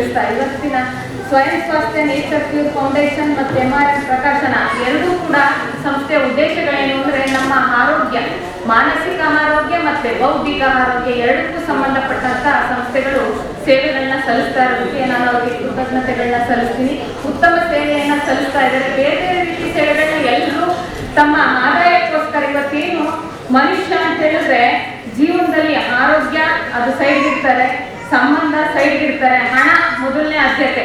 ಸಲ್ಲಿಸ್ತಾ ಇವತ್ತಿನ ಸ್ವಯಂ ಸ್ವಾಸ್ಥ್ಯ ನೇಚರ್ ಕ್ಯೂರ್ ಫೌಂಡೇಶನ್ ಮತ್ತು MRM ಪ್ರಕಾಶನ ಎರಡೂ ಕೂಡ ಸಂಸ್ಥೆಯ ಉದ್ದೇಶಗಳೇನು ಅಂದರೆ ನಮ್ಮ ಆರೋಗ್ಯ, ಮಾನಸಿಕ ಆರೋಗ್ಯ ಮತ್ತು ಬೌದ್ಧಿಕ ಆರೋಗ್ಯ ಎರಡಕ್ಕೂ ಸಂಬಂಧಪಟ್ಟಂಥ ಸಂಸ್ಥೆಗಳು ಸೇವೆಗಳನ್ನ ಸಲ್ಲಿಸ್ತಾ ಇರೋದಕ್ಕೆ ನಾನು ಅವರಿಗೆ ಕೃತಜ್ಞತೆಗಳನ್ನ ಸಲ್ಲಿಸ್ತೀನಿ. ಉತ್ತಮ ಸೇವೆಯನ್ನು ಸಲ್ಲಿಸ್ತಾ ಇದ್ದಾರೆ. ಬೇರೆ ಬೇರೆ ರೀತಿ ಸೇವೆಗಳನ್ನ ಎಲ್ಲರೂ ತಮ್ಮ ಆದಾಯಕ್ಕೋಸ್ಕರ ಇವತ್ತೇನು ಮನುಷ್ಯ ಅಂತ ಹೇಳಿದ್ರೆ ಜೀವನದಲ್ಲಿ ಆರೋಗ್ಯ ಅದು ಸೈಡ್ಗಿರ್ತಾರೆ, ಸಂಬಂಧ ಸೈಡ್ಗಿರ್ತಾರೆ, ಹಣ ಮೊದಲನೇ ಆದ್ಯತೆ.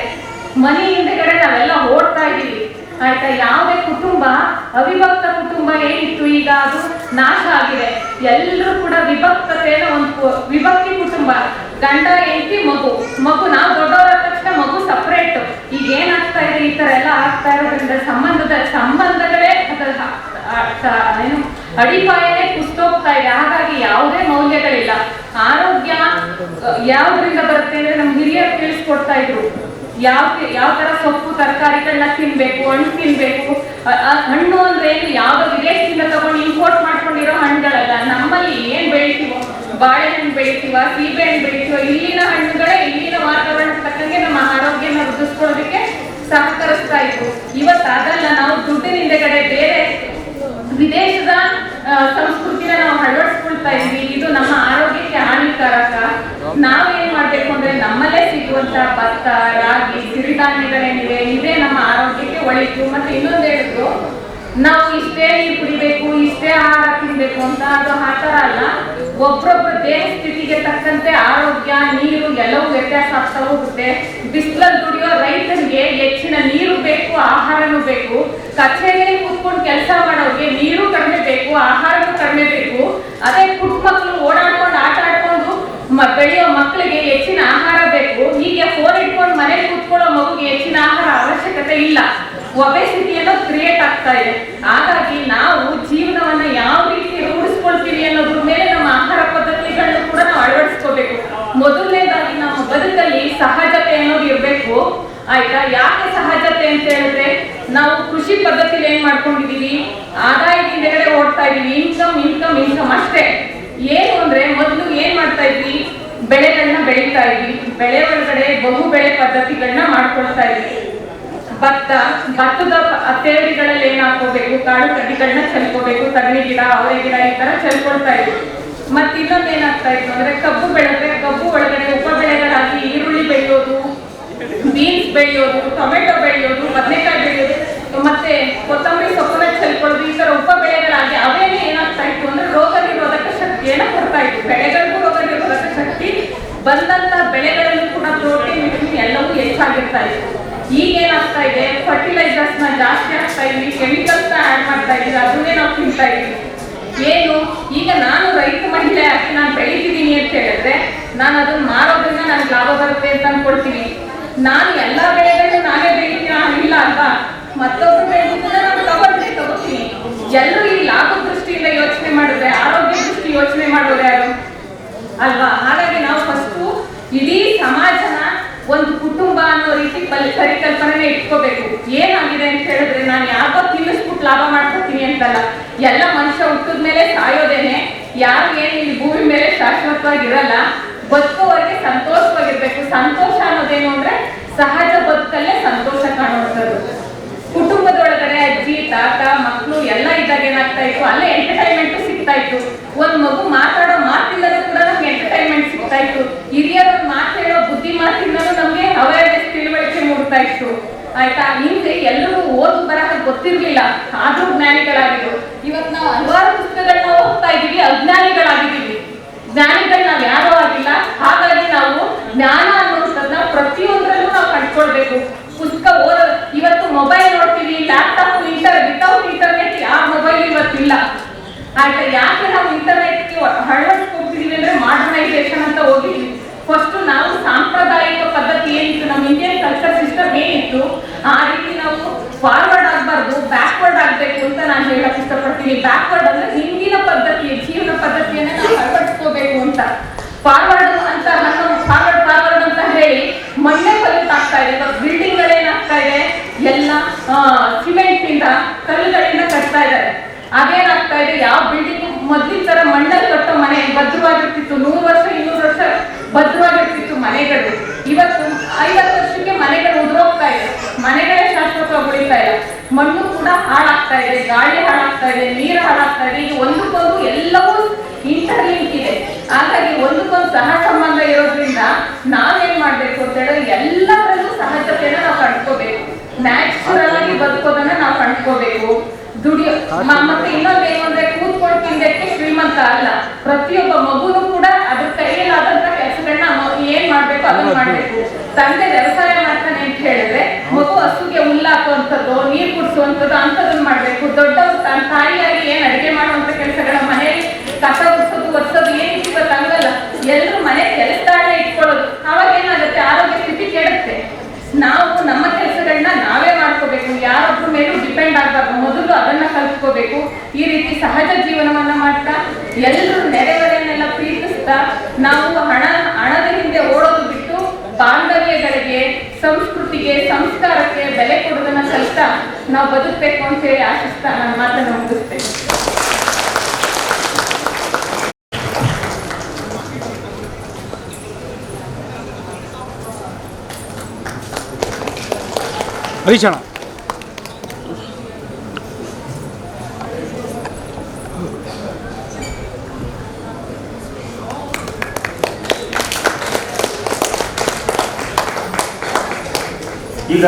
ಮನೆ ಹಿಂದೆಗಡೆ ನಾವೆಲ್ಲ ಓಡ್ತಾ ಇದ್ದೀವಿ ಆಯ್ತಾ. ಯಾವುದೇ ಕುಟುಂಬ ಅವಿಭಕ್ತ ಕುಟುಂಬ ಏನಿತ್ತು ಈಗ ಅದು ನಾಶ ಆಗಿದೆ. ಎಲ್ಲರೂ ಕೂಡ ವಿಭಕ್ತತೆಯ ಒಂದು ವಿಭಕ್ತಿ ಕುಟುಂಬ, ಗಂಡ ಹೆಂಡತಿ ಮಗು ನಾವು ದೊಡ್ಡವರ ತಕ್ಷಣ ಮಗು ಸಪ್ರೇಟ್. ಈಗ ಏನಾಗ್ತಾ ಇದೆ, ಈ ತರ ಎಲ್ಲ ಆಗ್ತಾ ಇರೋದ್ರಿಂದ ಸಂಬಂಧಗಳೇ ಏನು ಅಡಿಪಾಯನೇ ಕುಸ್ತೋಗ್ತಾ ಇದೆ. ಹಾಗಾಗಿ ಯಾವುದೇ ಮೌಲ್ಯಗಳಿಲ್ಲ. ಆರೋಗ್ಯ ಯಾವ್ದ್ರಿಂದ ಬರುತ್ತೆ ಅಂದ್ರೆ ನಮ್ಮ ಹಿರಿಯರು ತಿಳಿಸ್ಕೊಡ್ತಾ ಇದ್ರು. ಯಾವ ತರ ಸೊಪ್ಪು ತರಕಾರಿಗಳನ್ನ ತಿನ್ಬೇಕು, ಹಣ್ಣು ತಿನ್ಬೇಕು. ಹಣ್ಣು ಅಂದ್ರೆ ಏನು, ಯಾವ ವಿದೇಶದಿಂದ ತಗೊಂಡು ಇಂಪೋರ್ಟ್ ಮಾಡ್ಕೊಂಡಿರೋ ಹಣ್ಣುಗಳಲ್ಲ. ನಮ್ಮಲ್ಲಿ ಏನ್ ಬೆಳಿತೀವೋ, ಬಾಳೆಹಣ್ಣು ಬೆಳಿತೀವ, ಸೀಬೆ ಹಣ್ಣು ಬೆಳಿತೀವ, ಇಲ್ಲಿನ ಹಣ್ಣುಗಳೇ ಇಲ್ಲಿನ ವಾತಾವರಣಕ್ಕೆ ತಕ್ಕಂಗೆ ನಮ್ಮ ಆರೋಗ್ಯನ ವೃದ್ಧಿಸ್ಕೊಳ್ಳೋದಕ್ಕೆ ಸಹಕರಿಸ್ತಾ ಇತ್ತು. ಇವತ್ತು ಅದಲ್ಲ, ನಾವು ದುಡ್ಡಿನ ಹಿಂದೆಗಡೆ ಬೇರೆ ವಿದೇಶದ ಸಂಸ್ಕೃತಿನ ನಾವು ಅಳವಡಿಸ್ಕೊಳ್ತಾ ಇದ್ವಿ. ಇದು ನಮ್ಮ ಆರೋಗ್ಯಕ್ಕೆ ಹಾನಿಕಾರಕ. ನಾವೇನ್ ಮಾಡ್ಬೇಕು ಅಂದ್ರೆ ನಮ್ಮಲ್ಲೇ ಸಿಗುವಂತ ಭತ್ತ, ರಾಗಿ, ಸಿರಿಧಾನ್ಯಗಳೇನಿವೆ ಇದೇ ನಮ್ಮ ಆರೋಗ್ಯಕ್ಕೆ ಒಳಿತು. ಮತ್ತೆ ಇನ್ನೊಂದು ಹೇಳಿದ್ರು, ನಾವು ಇಷ್ಟೇ ನೀರು ಕುಡಿಬೇಕು, ಇಷ್ಟೇ ಆಹಾರ ತಿನ್ಬೇಕು ಅಂತ. ಅದು ಆ ಥರ ಅಲ್ಲ. ಒಬ್ಬೊಬ್ಬರ ದೇಹ ಸ್ಥಿತಿಗೆ ತಕ್ಕಂತೆ ಆರೋಗ್ಯ, ನೀರು ಎಲ್ಲವೂ ವ್ಯತ್ಯಾಸ ಆಗ್ತಾ ಹೋಗುತ್ತೆ. ಬಿಸಿಲಲ್ಲಿ ದುಡಿಯೋ ರೈತರಿಗೆ ಹೆಚ್ಚಿನ ನೀರು ಬೇಕು, ಆಹಾರನೂ ಬೇಕು. ಕಚೇರಿಯಲ್ಲಿ ಕೂತ್ಕೊಂಡು ಕೆಲಸ ಮಾಡೋರಿಗೆ ನೀರು ಕಡಿಮೆ ಬೇಕು, ಆಹಾರನೂ ಕಡಿಮೆ ಬೇಕು. ಅದೇ ಪುಟ್ಟ ಮಕ್ಕಳು ಓಡಾಡ್ಕೊಂಡು ಆಟ ಆಡ್ಕೊಂಡು ಬೆಳೆಯೋ ಮಕ್ಕಳಿಗೆ ಹೆಚ್ಚಿನ ಆಹಾರ ಬೇಕು. ಹೀಗೆ ಫೋನ್ ಇಟ್ಕೊಂಡು ಮನೇಲಿ ಕೂತ್ಕೊಳ್ಳೋ ಮಗುಗೆ ಹೆಚ್ಚಿನ ಆಹಾರ ಅವಶ್ಯಕತೆ ಇಲ್ಲ. ಒಬೆಸಿಟಿಯನ್ನು ಕ್ರಿಯೇಟ್ ಆಗ್ತಾ ಇದೆ. ಹಾಗಾಗಿ ನಾವು ಜೀವನವನ್ನ ಯಾವ ರೀತಿ ರೂಢಿಸ್ಕೊಳ್ತೀವಿ ಅನ್ನೋದ್ರ ಮೇಲೆ ನಮ್ಮ ಆಹಾರ ಪದ್ಧತಿಗಳನ್ನು ಕೂಡ ನಾವು ಅಳವಡಿಸ್ಕೋಬೇಕು. ಮೊದಲನೇದಾಗಿ ನಮ್ಮ ಬದುಕಲ್ಲಿ ಸಹಜತೆ ಅನ್ನೋದು ಇರಬೇಕು ಆಯ್ತಾ. ಯಾಕೆ ಸಹಜತೆ ಅಂತ ಹೇಳಿದ್ರೆ, ನಾವು ಕೃಷಿ ಪದ್ಧತಿಲಿ ಏನ್ ಮಾಡ್ಕೊಂಡಿದೀವಿ, ಆದಾಯದಿಂದ ಓಡ್ತಾ ಇದೀವಿ. ಇನ್ಕಮ್ ಅಷ್ಟೇ. ಏನು ಅಂದ್ರೆ ಮೊದಲು ಏನ್ ಮಾಡ್ತಾ ಇದ್ವಿ, ಬೆಳೆಗಳನ್ನ ಬೆಳೀತಾ ಇದ್ವಿ. ಬೆಳೆ ಒಳಗಡೆ ಬಹು ಬೆಳೆ ಪದ್ಧತಿಗಳನ್ನ ಮಾಡ್ಕೊಳ್ತಾ ಇದ್ವಿ. ಭತ್ತದ ತೇರಿಗಳಲ್ಲಿ ಏನ್ ಹಾಕೋಬೇಕು, ಕಾಳು ಕಡ್ಡಿಗಳನ್ನ ಚೆಲ್ಕೋಬೇಕು, ತಗಣಿ ಗಿಡ, ಅವರೆ ಗಿಡ ಈ ತರ ಚೆಲ್ಕೊಳ್ತಾ ಇದ್ವಿ. ಮತ್ತೆ ಇನ್ನೊಂದು ಏನಾಗ್ತಾ ಇತ್ತು ಅಂದ್ರೆ, ಕಬ್ಬು ಬೆಳೆದ್ರೆ ಕಬ್ಬು ಒಳಗಡೆ ಉಪ ಬೆಳೆಗಳಾಗಿ ಈರುಳ್ಳಿ ಬೆಳೆಯೋದು, ಬೀನ್ಸ್ ಬೆಳೆಯೋದು, ಟೊಮೆಟೊ ಬೆಳೆಯೋದು, ಬದನೆಕಾಯಿ ಬೆಳೆಯೋದು, ಮತ್ತೆ ಕೊತ್ತಂಬರಿ ಸೊಪ್ಪನ್ನ ಚೆಲ್ಕೊಳ್ಳೋದು, ಈ ತರ ಉಪ ಬೆಳೆಗಳಾಗಿ ಅವೇನೇ ಏನಾಗ್ತಾ ಇತ್ತು ಅಂದ್ರೆ ರೋಗ ನಿರೋಧಕ ಶಕ್ತಿಯನ್ನ ಕೊಡ್ತಾ ಇತ್ತು. ಬೆಳೆಗಳಿಗೂ ರೋಗ ನಿರೋಧಕ ಶಕ್ತಿ, ಬಂದಂತ ಬೆಳೆಗಳಲ್ಲೂ ಕೂಡ ಪ್ರೋಟೀನ್, ವಿಟಮಿನ್ ಎಲ್ಲವೂ ಹೆಚ್ಚಾಗಿರ್ತಾ ಇತ್ತು. ಈಗೇನಾಗ್ತಾ ಇದೆ, ಫರ್ಟಿಲೈಸರ್ಸ್ ನ ಜಾಸ್ತಿ ಆಗ್ತಾ ಇದ್ವಿ, ಕೆಮಿಕಲ್ಸ್ ನ ಆಡ್ ಮಾಡ್ತಾ ಇದ್ವಿ, ಅದನ್ನೇ ನಾವು ತಿಂತಾ ಇದ್ವಿ. ಏನು ಈಗ ನಾನು ರೈತ ಮಹಿಳೆ ಆಗಿ ನಾನು ಬೆಳಿತಿದ್ದೀನಿ ಅಂತ ಹೇಳಿದ್ರೆ, ನಾನು ಅದನ್ನ ಮಾರೋದ್ರಿಂದ ನನಗೆ ಲಾಭ ಬರುತ್ತೆ ಅಂತ ಅನ್ಕೊಳ್ತೀನಿ. ನಾನು ಎಲ್ಲಾ ಬೆಳೆಗಳನ್ನ ನಾನೇ ಬೆಳಿತೀನಿ ಇಲ್ಲ ಅಲ್ವಾ, ಮತ್ತೊಬ್ಬರು ಬೆಳೆದಿದ್ದನ್ನ ನಾನು ತಗೋತೀನಿ. ಎಲ್ಲರೂ ಈ ಲಾಭ ದೃಷ್ಟಿಯಿಂದ ಯೋಚನೆ ಮಾಡಿದ್ರೆ ಆರೋಗ್ಯ ದೃಷ್ಟಿ ಯೋಚನೆ ಮಾಡೋರು ಯಾರು ಅಲ್ವಾ. ಹಾಗಾಗಿ ನಾವು ಫಸ್ಟು ಇಡೀ ಸಮಾಜನ ಒಂದು ಕುಟುಂಬ ಅನ್ನೋ ರೀತಿ ಪರಿಕಲ್ಪನೆ ಇಟ್ಕೋಬೇಕು. ಏನಾಗಿದೆ ಅಂತ ಹೇಳಿದ್ರೆ, ನಾನು ಯಾಕೋ ತಿನ್ನಿಸ್ಬಿಟ್ಟು ಲಾಭ ಮಾಡ್ಕೊತೀನಿ ಅಂತಲ್ಲ. ಎಲ್ಲ ಮನುಷ್ಯ ಹುಟ್ಟಿದ ಮೇಲೆ ಸಾಯೋದೇನೆ. ಯಾರು ಏನು ಇಲ್ಲಿ ಭೂಮಿ ಮೇಲೆ ಶಾಶ್ವತವಾಗಿರಲ್ಲ. ಬದುಕೋವರೆಗೆ ಸಂತೋಷವಾಗಿರ್ಬೇಕು. ಸಂತೋಷ ಅನ್ನೋದೇನು ಅಂದ್ರೆ ಸಹಜ ಬದುಕಲ್ಲೇ ಸಂತೋಷ ಕಾಣುವಂಥದ್ದು. ಕುಟುಂಬದೊಳಗಡೆ ಅಜ್ಜಿ, ತಾತ, ಮಕ್ಕಳು ಎಲ್ಲ ಇದ್ದಾಗ ಏನಾಗ್ತಾ ಇತ್ತು, ಅಲ್ಲೇ ಎಂಟರ್ಟೈನ್ಮೆಂಟ್ ಸಿಗ್ತಾ ಇತ್ತು. ಒಂದ್ ಮಗು ಮಾತಾಡೋ ಮಾತಿಲ್ಲರೂ ಕೂಡ ನಮ್ಗೆ ಎಂಟರ್ಟೈನ್ಮೆಂಟ್ ಸಿಗ್ತಾ ಇತ್ತು. ಹಿರಿಯರು ಮಾತು ಹೇಳೋ ಬುದ್ಧಿ ಮಾತಿಲ್ಲರೂ ನಮ್ಗೆ ಅವೇರ್ನೆಸ್, ತಿಳುವಳಿಕೆ ಮೂಡ್ತಾ ಇತ್ತು ಆಯ್ತಾ. ಹಿಂದೆ ಎಲ್ಲರೂ ಓದು ಬರಹ ಗೊತ್ತಿರ್ಲಿಲ್ಲ, ಆದ್ರೂ ಜ್ಞಾನಿಗಳಾಗಿದ್ರು. ಇವತ್ತು ನಾವು ಹಲವಾರು ಪುಸ್ತಕಗಳನ್ನ ಓದ್ತಾ ಇದೀವಿ, ಅಜ್ಞಾನಿಗಳಾಗಿದ್ದೀವಿ. ಜ್ಞಾನಿಗಳು ನಾವ್ ಯಾರೂ ಆಗಿಲ್ಲ. ಹಾಗಾಗಿ ನಾವು ಜ್ಞಾನ ಅನ್ನೋದನ್ನ ಪ್ರತಿಯೊಂದರಲ್ಲೂ ನಾವು ಕಂಡ್ಕೊಳ್ಬೇಕು. ಪುಸ್ತಕ ಓದೋದು, ಇವತ್ತು ಮೊಬೈಲ್ ನೋಡ್ತೀವಿ, ಲ್ಯಾಪ್ಟಾಪ್, ವಿತೌಟ್ ಇಂಟರ್ನೆಟ್ ಯಾವ ಮೊಬೈಲ್ ಇವತ್ತಿಲ್ಲ ಆಯ್ತಾ. ಯಾಕೆ ನಾವು ಇಂಟರ್ನೆಟ್ಗೆ ಅಳವಡಿಸ್ಕೊಳ್ತಿದೀವಿ ಅಂದ್ರೆ ಮಾಡರ್ನೈಸೇಷನ್ ಅಂತ ಹೋಗಿದ್ವಿ. ಫಸ್ಟ್ ನಾವು ಸಾಂಪ್ರದಾಯಿಕ ಪದ್ಧತಿ ಏನಿತ್ತು, ನಮ್ಮ ಇಂಡಿಯನ್ ಕಲ್ಚರ್ ಸಿಸ್ಟಮ್ ಏನಿತ್ತು, ಆ ರೀತಿ ನಾವು ಫಾರ್ವರ್ಡ್ ಆಗಬಾರ್ದು, ಬ್ಯಾಕ್ವರ್ಡ್ ಆಗಬೇಕು ಅಂತ ನಾನು ಹೇಳಕ್ ಇಷ್ಟಪಡ್ತೀನಿ. ಬ್ಯಾಕ್ವರ್ಡ್ ಅಂದ್ರೆ ಹಿಂದಿನ ಪದ್ಧತಿ, ಜೀವನ ಪದ್ಧತಿಯನ್ನ ನಾವು ಅಳವಡಿಸ್ಕೋಬೇಕು ಅಂತ. ಫಾರ್ವರ್ಡ್ ಅಂತ ಫಾರ್ವರ್ಡ್ ಅಂತ ಹೇಳಿ ಮಣ್ಣೆ ಪಲ್ಯೂಟ್ ಆಗ್ತಾ ಇದೆ. ಬಿಲ್ಡಿಂಗ್ ಗಳೇನಾಗ್ತಾ ಇದೆ, ಎಲ್ಲ ಸಿಮೆಂಟ್ ಇಂದ, ಕಲ್ಲುಗಳಿಂದ ಕಟ್ತಾ ಇದ್ದಾರೆ. ಅದೇನಾಗ್ತಾ ಇದೆ, ಯಾವ ಬಿಲ್ಡಿಂಗ್ ಮೊದಲಿನ ತರ ಮಣ್ಣಲ್ಲಿ ಕಟ್ಟೋ ಮನೆ ಭದ್ರವಾಗಿರ್ತಿತ್ತು, 100 ವರ್ಷ 200 ವರ್ಷ ಭದ್ರವಾಗಿರ್ತಿತ್ತು ಮನೆಗಳು. ಇವತ್ತು 50 ಮತ್ತೆ ಇನ್ನೊಂದೇನು ಅಂದ್ರೆ ಕೂತ್ಕೊಂಡು ತಿಂದಕ್ಕೆ ಶ್ರೀಮಂತ ಅಲ್ಲ. ಪ್ರತಿಯೊಬ್ಬ ಮಗುನು ಕೂಡ ಅದ್ರ ಕೈಯಲ್ಲಾದಂತ ಕೆಲಸಗಳನ್ನ ಏನ್ ಮಾಡ್ಬೇಕು ಅದನ್ನ ಮಾಡ್ಬೇಕು. ತಂದೆ ವ್ಯವಸಾಯ ಮಾಡ್ತಾನೆ ಅಂತ ಹೇಳಿದ್ರೆ ಮಗು ಹಸುಗೆ ಹುಲ್ಲಾಕುವಂಥದ್ದು, ನೀರು ಕುಡಿಸುವಂಥದ್ದು ಅಂಥದನ್ನ ಮಾಡ್ಬೇಕು. ದೊಡ್ಡವರು ತನ್ನ ತಾಯಿಯಾಗಿ ಏನ್ ಅಡಿಗೆ ಮಾಡುವಂತ ಕೆಲಸಗಳ ಮನೆಯಲ್ಲಿ ಕಸ ಒರ್ಸೋದು ಏನಿತ್ತು ಇವತ್ತು ಹಂಗಲ್ಲ. ಎಲ್ಲರೂ ಮನೆ ಕೆಲಸದಾಳೆ ಇಟ್ಕೊಳ್ಳೋದು. ಅವಾಗ ಏನಾಗುತ್ತೆ, ಆರೋಗ್ಯ ಸ್ಥಿತಿ ಕೆಡುತ್ತೆ. ನಾವು ನಮ್ಮ ಕೆಲಸಗಳನ್ನ ನಾವೇ ಮಾಡ್ಕೋಬೇಕು, ಯಾರೊಬ್ಬರ ಮೇಲೂ ಡಿಪೆಂಡ್ ಆಗಬಾರ್ದು. ಮೊದಲು ಅದನ್ನ ಕಲ್ತ್ಕೋಬೇಕು. ಈ ರೀತಿ ಸಹಜ ಜೀವನವನ್ನ ಮಾಡ್ತಾ ಎಲ್ಲರೂ ನೆರೆಹೊರೆಯನ್ನೆಲ್ಲ ಪ್ರೀತಿಸ್ತಾ ನಾವು ಹಣದ ಹಿಂದೆ ಓಡೋದು ಬಿಟ್ಟು ಬಾಂಧವ್ಯಗಳಿಗೆ, ಸಂಸ್ಕೃತಿಗೆ, ಸಂಸ್ಕಾರಕ್ಕೆ ಬೆಲೆ ಕೊಡೋದನ್ನ ಕಲಿತಾ ನಾವು ಬದುಕಬೇಕು ಅಂತ ಹೇಳಿ ಆಶಿಸ್ತಾ ನನ್ನ ಮಾತನ್ನು ಮುಗಿಸ್ತೇನೆ. ಹರೀಶಣ್ಣ ಈಗ